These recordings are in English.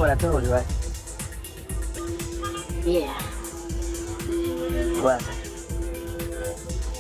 what I told you, right? Yeah. What?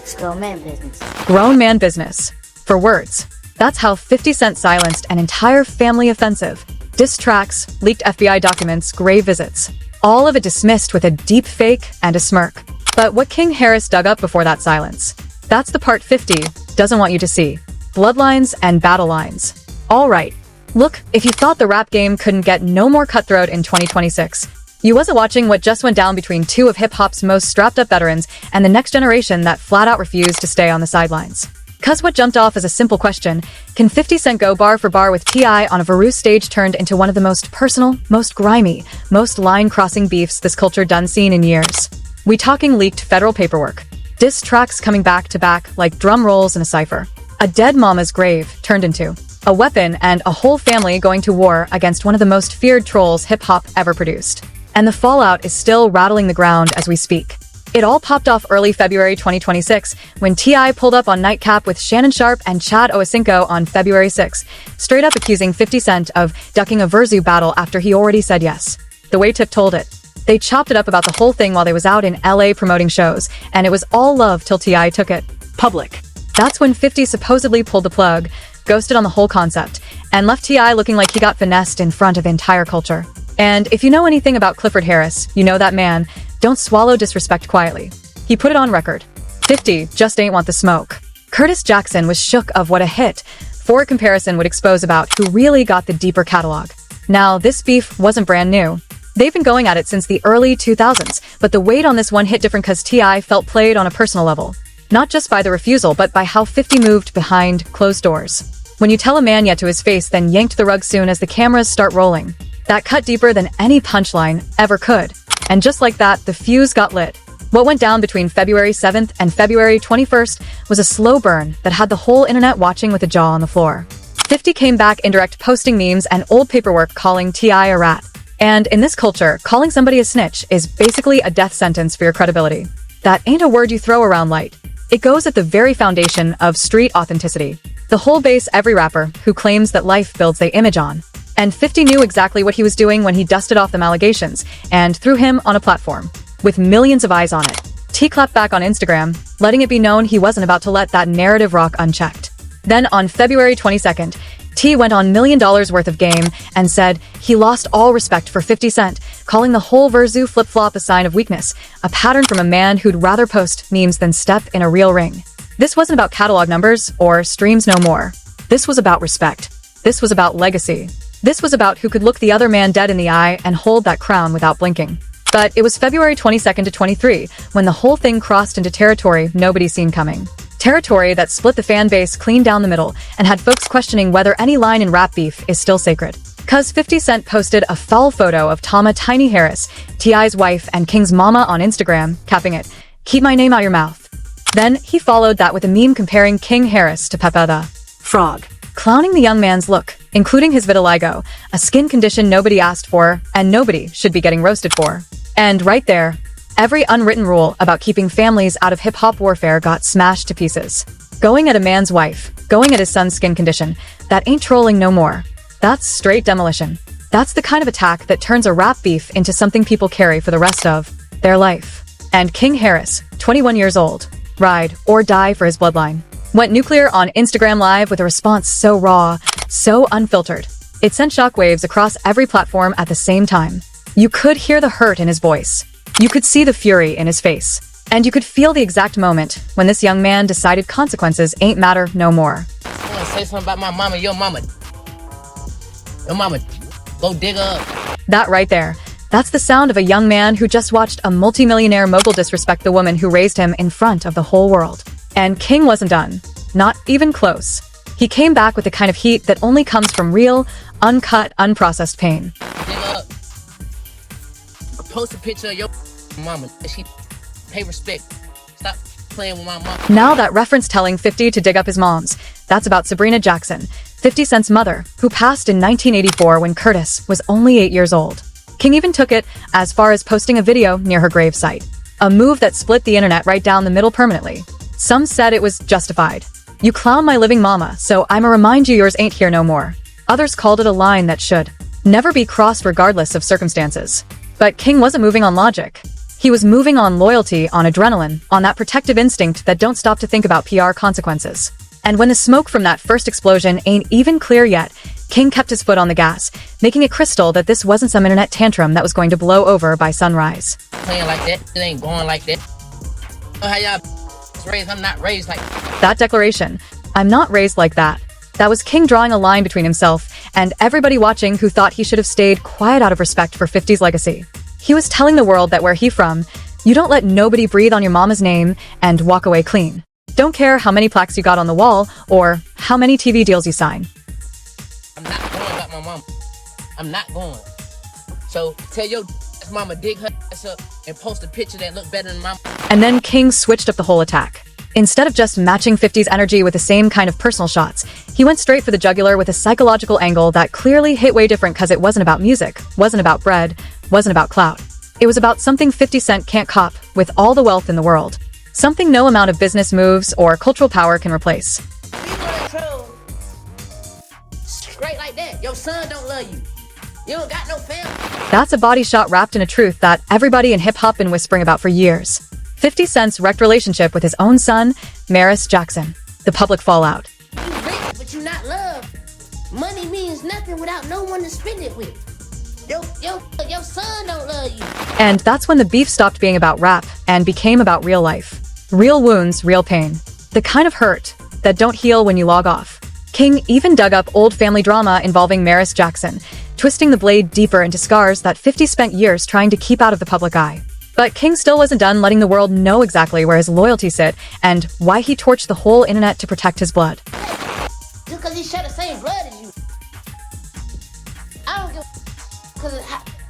It's grown man business. Grown man business. For words. That's how 50 Cent silenced an entire family offensive. Diss tracks, leaked FBI documents, grave visits. All of it dismissed with a deep fake and a smirk. But what King Harris dug up before that silence? That's the part 50 doesn't want you to see. Bloodlines and battle lines. Alright. Look, if you thought the rap game couldn't get no more cutthroat in 2026, you wasn't watching what just went down between two of hip-hop's most strapped-up veterans and the next generation that flat-out refused to stay on the sidelines. Cause what jumped off as a simple question, can 50 Cent go bar for bar with T.I. on a Veru stage turned into one of the most personal, most grimy, most line-crossing beefs this culture done seen in years? We talking leaked federal paperwork, diss tracks coming back to back like drum rolls in a cipher, a dead mama's grave turned into a weapon, and a whole family going to war against one of the most feared trolls hip-hop ever produced. And the fallout is still rattling the ground as we speak. It all popped off early February 2026 when T.I. pulled up on Nightcap with Shannon Sharp and Chad Oasinko on February 6, straight up accusing 50 Cent of ducking a Verzu battle after he already said yes. The way Tip told it. They chopped it up about the whole thing while they was out in LA promoting shows, and it was all love till T.I. took it public. That's when 50 supposedly pulled the plug, ghosted on the whole concept, and left T.I. looking like he got finessed in front of entire culture. And if you know anything about Clifford Harris, you know that man don't swallow disrespect quietly. He put it on record. 50 just ain't want the smoke. Curtis Jackson was shook of what a hit for comparison would expose about who really got the deeper catalog. Now, this beef wasn't brand new. They've been going at it since the early 2000s, but the weight on this one hit different cause T.I. felt played on a personal level. Not just by the refusal, but by how 50 moved behind closed doors. When you tell a man yet to his face, then yanked the rug soon as the cameras start rolling. That cut deeper than any punchline ever could. And just like that, the fuse got lit. What went down between February 7th and February 21st was a slow burn that had the whole internet watching with a jaw on the floor. 50 came back indirect posting memes and old paperwork calling T.I. a rat. And in this culture, calling somebody a snitch is basically a death sentence for your credibility. That ain't a word you throw around light. It goes at the very foundation of street authenticity. The whole base every rapper who claims that life builds they image on. And 50 knew exactly what he was doing when he dusted off them allegations and threw him on a platform with millions of eyes on it. T clapped back on Instagram, letting it be known he wasn't about to let that narrative rock unchecked. Then on February 22nd, T went on $1 million worth of game and said he lost all respect for 50 Cent, calling the whole Verzu flip-flop a sign of weakness, a pattern from a man who'd rather post memes than step in a real ring. This wasn't about catalog numbers or streams no more. This was about respect. This was about legacy. This was about who could look the other man dead in the eye and hold that crown without blinking. But it was February 22nd to 23 when the whole thing crossed into territory nobody's seen coming. Territory that split the fan base clean down the middle and had folks questioning whether any line in rap beef is still sacred. Cause 50 Cent posted a foul photo of Tama Tiny Harris, T.I.'s wife and King's mama on Instagram, capping it, "Keep my name out your mouth." Then he followed that with a meme comparing King Harris to Pepe the Frog, clowning the young man's look, including his vitiligo, a skin condition nobody asked for and nobody should be getting roasted for. And right there, every unwritten rule about keeping families out of hip-hop warfare got smashed to pieces. Going at a man's wife, going at his son's skin condition, that ain't trolling no more. That's straight demolition. That's the kind of attack that turns a rap beef into something people carry for the rest of their life. And King Harris, 21 years old, ride or die for his bloodline, went nuclear on Instagram Live with a response so raw, so unfiltered. It sent shockwaves across every platform at the same time. You could hear the hurt in his voice. You could see the fury in his face. And you could feel the exact moment when this young man decided consequences ain't matter no more. I want to say something about my mama. Your mama, go dig her up. That right there. That's the sound of a young man who just watched a multimillionaire mogul disrespect the woman who raised him in front of the whole world. And King wasn't done. Not even close. He came back with the kind of heat that only comes from real, uncut, unprocessed pain. Dig her up. Post a picture of your mama. She pay respect. Stop playing with my mama. Now that reference telling 50 to dig up his mom's, that's about Sabrina Jackson, 50 Cent's mother, who passed in 1984 when Curtis was only 8 years old. King even took it as far as posting a video near her gravesite. A move that split the internet right down the middle permanently. Some said it was justified. You clown my living mama, so I'ma remind you yours ain't here no more. Others called it a line that should never be crossed regardless of circumstances. But King wasn't moving on logic. He was moving on loyalty, on adrenaline, on that protective instinct that don't stop to think about PR consequences. And when the smoke from that first explosion ain't even clear yet, King kept his foot on the gas, making it crystal that this wasn't some internet tantrum that was going to blow over by sunrise. Playing like that, it ain't going like that. You know how y'all raised? I'm not raised like That declaration, "I'm not raised like that," that was King drawing a line between himself and everybody watching who thought he should have stayed quiet out of respect for 50's legacy. He was telling the world that where he from, you don't let nobody breathe on your mama's name and walk away clean. Don't care how many plaques you got on the wall or how many TV deals you sign. I'm not going like my mama. I'm not going. So tell your mama dig her ass up and post a picture that look better than mama. And then King switched up the whole attack. Instead of just matching 50's energy with the same kind of personal shots, he went straight for the jugular with a psychological angle that clearly hit way different because it wasn't about music, wasn't about bread, wasn't about clout. It was about something 50 Cent can't cop with all the wealth in the world. Something no amount of business moves or cultural power can replace. Straight like that. Your son don't love you. You don't got no family. That's a body shot wrapped in a truth that everybody in hip-hop been whispering about for years. 50 Cent's wrecked relationship with his own son, Maris Jackson. The public fallout. You rich, but you not loved. Money means nothing without no one to spend it with. Your son don't love you. And that's when the beef stopped being about rap and became about real life. Real wounds, real pain. The kind of hurt that don't heal when you log off. King even dug up old family drama involving Maris Jackson, twisting the blade deeper into scars that 50 spent years trying to keep out of the public eye. But King still wasn't done letting the world know exactly where his loyalty sit and why he torched the whole internet to protect his blood. Just because he share the same blood as you. I don't give because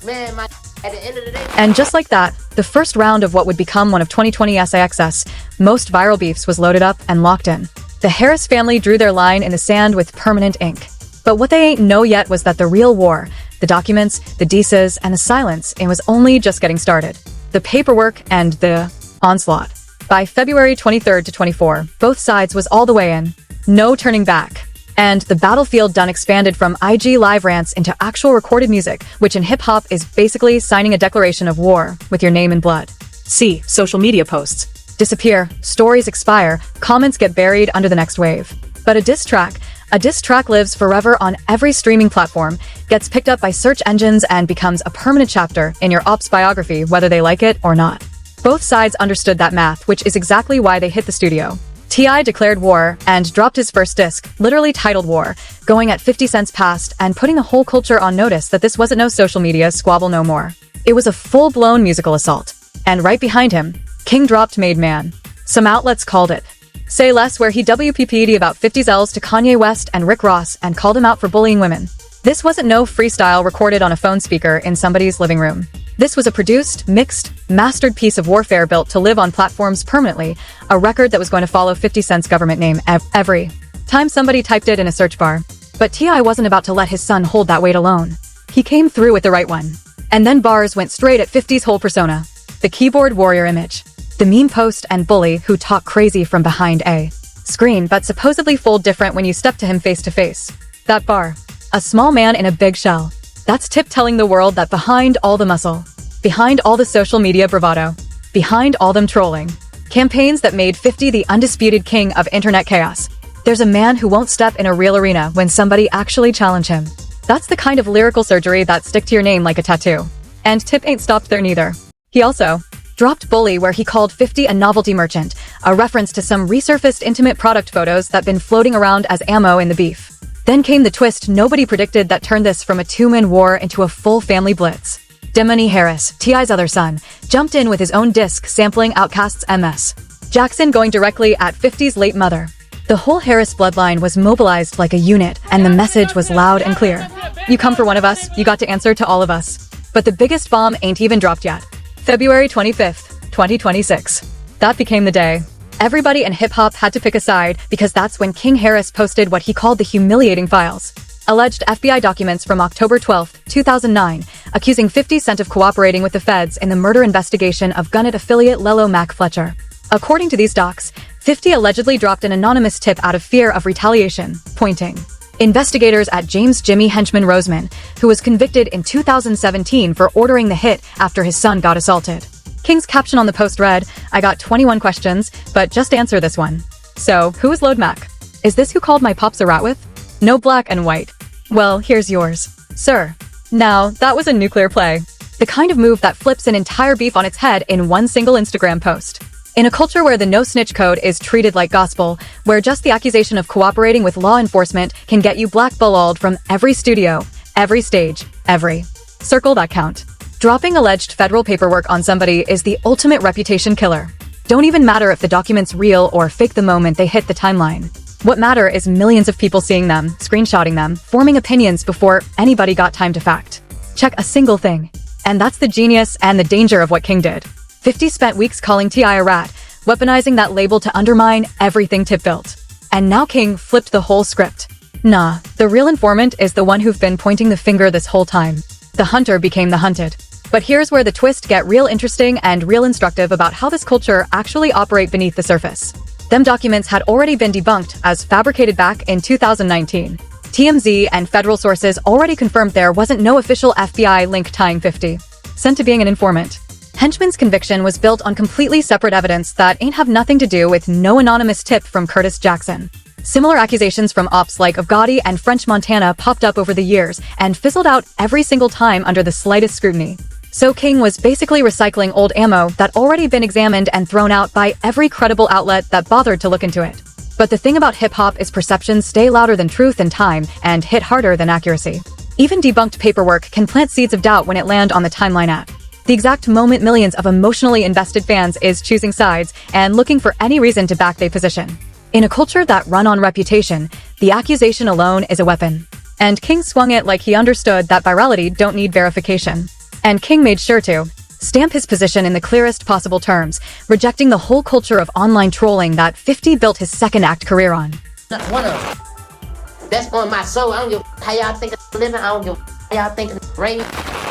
man, at the end of the day. And just like that, the first round of what would become one of 2020 SIX's most viral beefs was loaded up and locked in. The Harris family drew their line in the sand with permanent ink. But what they ain't know yet was that the real war, the documents, the dices, and the silence, it was only just getting started. The paperwork and the onslaught. By February 23rd to 24, both sides was all the way in. No turning back. And the battlefield done expanded from IG live rants into actual recorded music, which in hip-hop is basically signing a declaration of war with your name in blood. See, social media posts disappear, stories expire, comments get buried under the next wave. But a diss track lives forever on every streaming platform, gets picked up by search engines, and becomes a permanent chapter in your ops biography, whether they like it or not. Both sides understood that math, which is exactly why they hit the studio. T.I. declared war and dropped his first disc, literally titled War, going at 50 cents past and putting the whole culture on notice that this wasn't no social media squabble no more. It was a full-blown musical assault. And right behind him, King dropped Made Man. Some outlets called it Say Less, where he WPP'd about 50's L's to Kanye West and Rick Ross and called him out for bullying women. This wasn't no freestyle recorded on a phone speaker in somebody's living room. This was a produced, mixed, mastered piece of warfare built to live on platforms permanently, a record that was going to follow 50 Cent's government name every time somebody typed it in a search bar. But T.I. wasn't about to let his son hold that weight alone. He came through with the right one. And then bars went straight at 50's whole persona. The keyboard warrior image. The meme post and bully who talk crazy from behind a screen but supposedly fold different when you step to him face to face. That bar. A small man in a big shell. That's Tip telling the world that behind all the muscle, behind all the social media bravado, behind all them trolling, campaigns that made 50 the undisputed king of internet chaos, there's a man who won't step in a real arena when somebody actually challenge him. That's the kind of lyrical surgery that stick to your name like a tattoo. And Tip ain't stopped there neither. He also dropped Bully, where he called 50 a novelty merchant, a reference to some resurfaced intimate product photos that been floating around as ammo in the beef. Then came the twist nobody predicted that turned this from a two-man war into a full family blitz. Demony Harris, T.I.'s other son, jumped in with his own disc sampling Outkast's MS. Jackson going directly at 50's late mother. The whole Harris bloodline was mobilized like a unit, and the message was loud and clear. You come for one of us, you got to answer to all of us. But the biggest bomb ain't even dropped yet. February 25th, 2026. That became the day. Everybody in hip-hop had to pick a side because that's when King Harris posted what he called the humiliating files. Alleged FBI documents from October 12, 2009, accusing 50 Cent of cooperating with the feds in the murder investigation of Gunnet affiliate Lelo Mac Fletcher. According to these docs, 50 allegedly dropped an anonymous tip out of fear of retaliation, pointing Investigators at James Jimmy Henchman Roseman, who was convicted in 2017 for ordering the hit after his son got assaulted. King's caption on the post read, "I got 21 questions, but just answer this one. So, who is Lode Mac? Is this who called my pops a rat with? No black and white. Well, here's yours. Sir." Now, that was a nuclear play. The kind of move that flips an entire beef on its head in one single Instagram post. In a culture where the no-snitch code is treated like gospel, where just the accusation of cooperating with law enforcement can get you blackballed from every studio, every stage, every circle that count. Dropping alleged federal paperwork on somebody is the ultimate reputation killer. Don't even matter if the document's real or fake the moment they hit the timeline. What matter is millions of people seeing them, screenshotting them, forming opinions before anybody got time to fact. Check a single thing. And that's the genius and the danger of what King did. 50 spent weeks calling T.I. a rat, weaponizing that label to undermine everything Tip built. And now King flipped the whole script. Nah, the real informant is the one who've been pointing the finger this whole time. The hunter became the hunted. But here's where the twists get real interesting and real instructive about how this culture actually operate beneath the surface. Them documents had already been debunked as fabricated back in 2019. TMZ and federal sources already confirmed there wasn't no official FBI link tying 50 Cent to being an informant. Henchman's conviction was built on completely separate evidence that ain't have nothing to do with no anonymous tip from Curtis Jackson. Similar accusations from ops like of Gotti and French Montana popped up over the years and fizzled out every single time under the slightest scrutiny. So King was basically recycling old ammo that already been examined and thrown out by every credible outlet that bothered to look into it. But the thing about hip-hop is perceptions stay louder than truth and time and hit harder than accuracy. Even debunked paperwork can plant seeds of doubt when it land on the timeline at the exact moment millions of emotionally invested fans is choosing sides and looking for any reason to back their position. In a culture that run on reputation, the accusation alone is a weapon. And King swung it like he understood that virality don't need verification. And King made sure to stamp his position in the clearest possible terms, rejecting the whole culture of online trolling that 50 built his second act career on. Not one of them. That's on my soul. I don't give a how y'all think of living. I don't give a how y'all think of rain.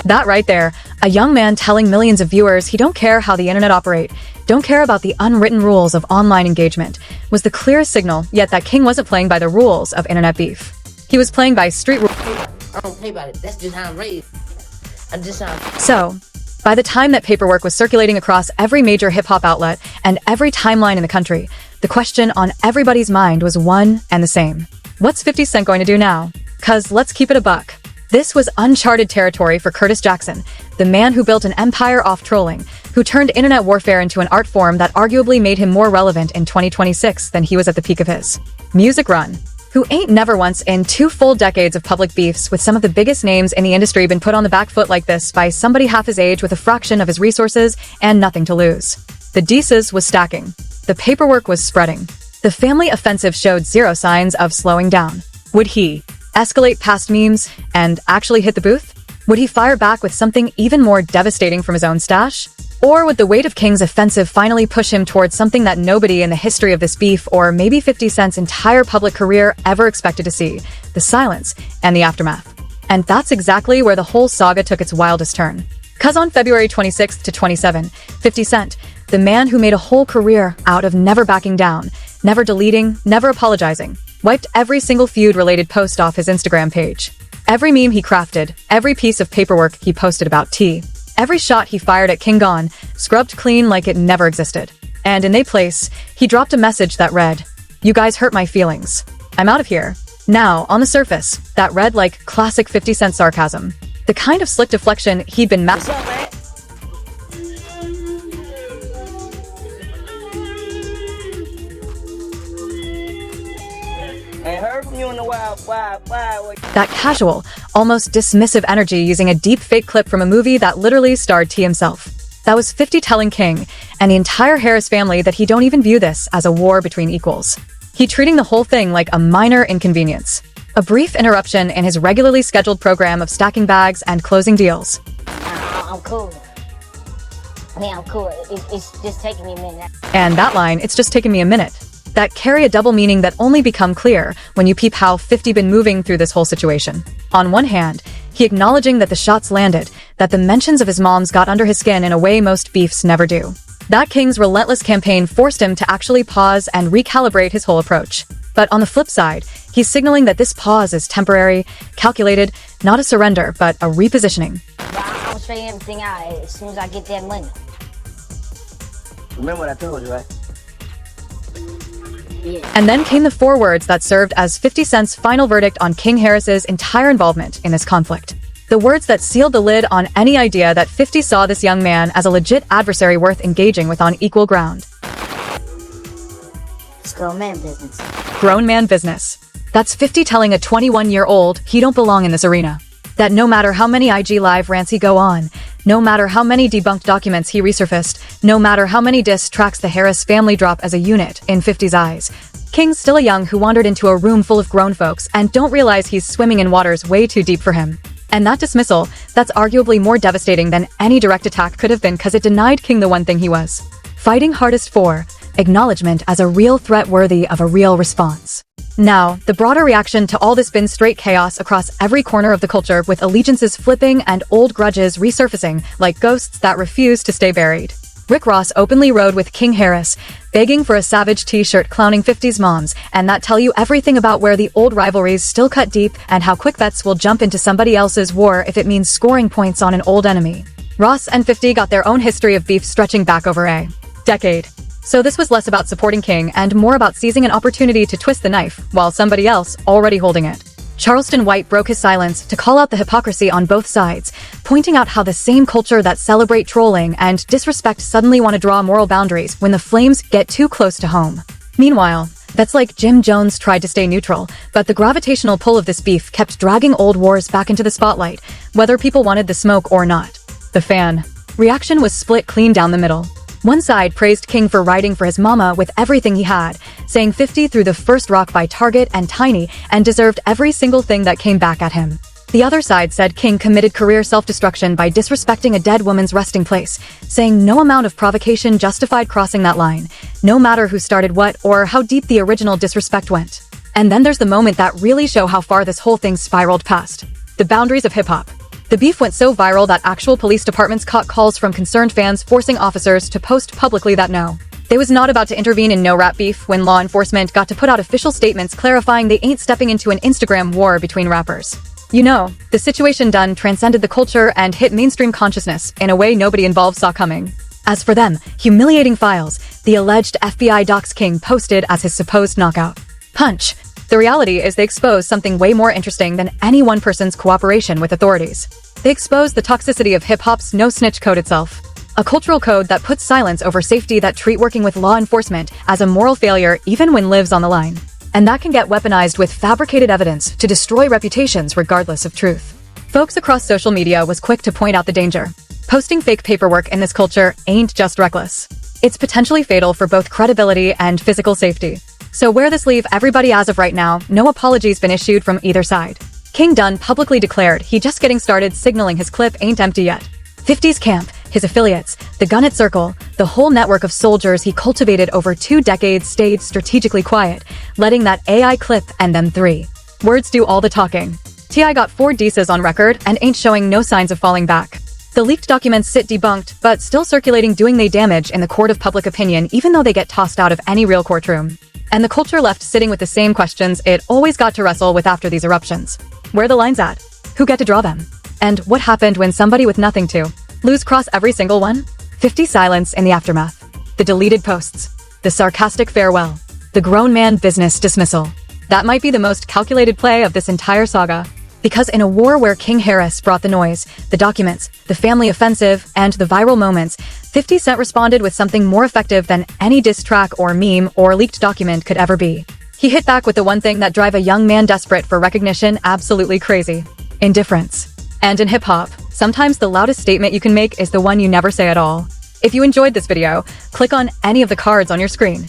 That right there, a young man telling millions of viewers he don't care how the internet operate, don't care about the unwritten rules of online engagement, was the clearest signal, yet that King wasn't playing by the rules of internet beef. He was playing by street rules. I don't play about it. That's just how I'm raised. I'm just how So, by the time that paperwork was circulating across every major hip-hop outlet and every timeline in the country, the question on everybody's mind was one and the same. What's 50 Cent going to do now? 'Cause let's keep it a buck. This was uncharted territory for Curtis Jackson, the man who built an empire off trolling, who turned internet warfare into an art form that arguably made him more relevant in 2026 than he was at the peak of his music run, who ain't never once in 2 full decades of public beefs with some of the biggest names in the industry been put on the back foot like this by somebody half his age with a fraction of his resources and nothing to lose. The Deeces was stacking. The paperwork was spreading. The family offensive showed zero signs of slowing down. Would he escalate past memes and actually hit the booth? Would he fire back with something even more devastating from his own stash? Or would the weight of King's offensive finally push him towards something that nobody in the history of this beef or maybe 50 Cent's entire public career ever expected to see? The silence and the aftermath. And that's exactly where the whole saga took its wildest turn. 'Cause on February 26th to 27, 50 Cent, the man who made a whole career out of never backing down, never deleting, never apologizing, wiped every single feud-related post off his Instagram page. Every meme he crafted, every piece of paperwork he posted about T, every shot he fired at King Gone, scrubbed clean like it never existed. And in their place, he dropped a message that read, "You guys hurt my feelings. I'm out of here." Now, on the surface, that read like classic 50 Cent sarcasm. The kind of slick deflection he'd been What's up, man? Ain't heard from you in a while. That casual, almost dismissive energy using a deep fake clip from a movie that literally starred T himself. That was 50 telling King and the entire Harris family that he don't even view this as a war between equals. He treating the whole thing like a minor inconvenience. A brief interruption in his regularly scheduled program of stacking bags and closing deals. I'm cool. I'm cool. It's just taking me a minute. And that line, "It's just taken me a minute," that carry a double meaning that only become clear when you peep how 50 been moving through this whole situation. On one hand, he acknowledging that the shots landed, that the mentions of his moms got under his skin in a way most beefs never do. That King's relentless campaign forced him to actually pause and recalibrate his whole approach. But on the flip side, he's signaling that this pause is temporary, calculated, not a surrender, but a repositioning. I'll show you everything out as soon as I get that money. Remember what I told you, right? Yeah. And then came the 4 words that served as 50 Cent's final verdict on King Harris's entire involvement in this conflict. The words that sealed the lid on any idea that 50 saw this young man as a legit adversary worth engaging with on equal ground. It's grown man business. Grown man business. That's 50 telling a 21-year-old he don't belong in this arena. That no matter how many IG Live rants he go on, no matter how many debunked documents he resurfaced, no matter how many diss tracks the Harris family drop as a unit in 50's eyes, King's still a young who wandered into a room full of grown folks and don't realize he's swimming in waters way too deep for him. And that dismissal, that's arguably more devastating than any direct attack could have been because it denied King the one thing he was fighting hardest for: acknowledgement as a real threat worthy of a real response. Now, the broader reaction to all this been straight chaos across every corner of the culture, with allegiances flipping and old grudges resurfacing like ghosts that refuse to stay buried. Rick Ross openly rode with King Harris, begging for a Savage t-shirt clowning 50's moms, and that tell you everything about where the old rivalries still cut deep and how quick bets will jump into somebody else's war if it means scoring points on an old enemy. Ross and 50 got their own history of beef stretching back over a decade. So this was less about supporting King and more about seizing an opportunity to twist the knife, while somebody else already holding it. Charleston White broke his silence to call out the hypocrisy on both sides, pointing out how the same culture that celebrate trolling and disrespect suddenly want to draw moral boundaries when the flames get too close to home. Meanwhile, that's like Jim Jones tried to stay neutral, but the gravitational pull of this beef kept dragging old wars back into the spotlight, whether people wanted the smoke or not. The fan reaction was split clean down the middle. One side praised King for riding for his mama with everything he had, saying 50 threw the first rock by Target and Tiny and deserved every single thing that came back at him. The other side said King committed career self-destruction by disrespecting a dead woman's resting place, saying no amount of provocation justified crossing that line, no matter who started what or how deep the original disrespect went. And then there's the moment that really show how far this whole thing spiraled past: the boundaries of hip-hop. The beef went so viral that actual police departments caught calls from concerned fans forcing officers to post publicly that no, they was not about to intervene in no rap beef when law enforcement got to put out official statements clarifying they ain't stepping into an Instagram war between rappers. You know, the situation done transcended the culture and hit mainstream consciousness in a way nobody involved saw coming. As for them, humiliating files, the alleged FBI docs King posted as his supposed knockout punch. The reality is they exposed something way more interesting than any one person's cooperation with authorities. They exposed the toxicity of hip-hop's no-snitch code itself. A cultural code that puts silence over safety, that treat working with law enforcement as a moral failure even when lives on the line. And that can get weaponized with fabricated evidence to destroy reputations regardless of truth. Folks across social media was quick to point out the danger. Posting fake paperwork in this culture ain't just reckless. It's potentially fatal for both credibility and physical safety. So where this leave everybody as of right now, no apologies been issued from either side. King Dunn publicly declared he just getting started, signaling his clip ain't empty yet. 50's camp, his affiliates, the Gunnett Circle, the whole network of soldiers he cultivated over 2 decades stayed strategically quiet, letting that AI clip and them 3 words do all the talking. T.I. got 4 disses on record and ain't showing no signs of falling back. The leaked documents sit debunked, but still circulating, doing they damage in the court of public opinion even though they get tossed out of any real courtroom. And the culture left sitting with the same questions it always got to wrestle with after these eruptions. Where are the lines at? Who get to draw them? And what happened when somebody with nothing to lose cross every single one? 50 silence in the aftermath. The deleted posts. The sarcastic farewell. The grown man business dismissal. That might be the most calculated play of this entire saga. Because in a war where King Harris brought the noise, the documents, the family offensive, and the viral moments, 50 Cent responded with something more effective than any diss track or meme or leaked document could ever be. He hit back with the one thing that drive a young man desperate for recognition absolutely crazy: indifference. And in hip-hop, sometimes the loudest statement you can make is the one you never say at all. If you enjoyed this video, click on any of the cards on your screen.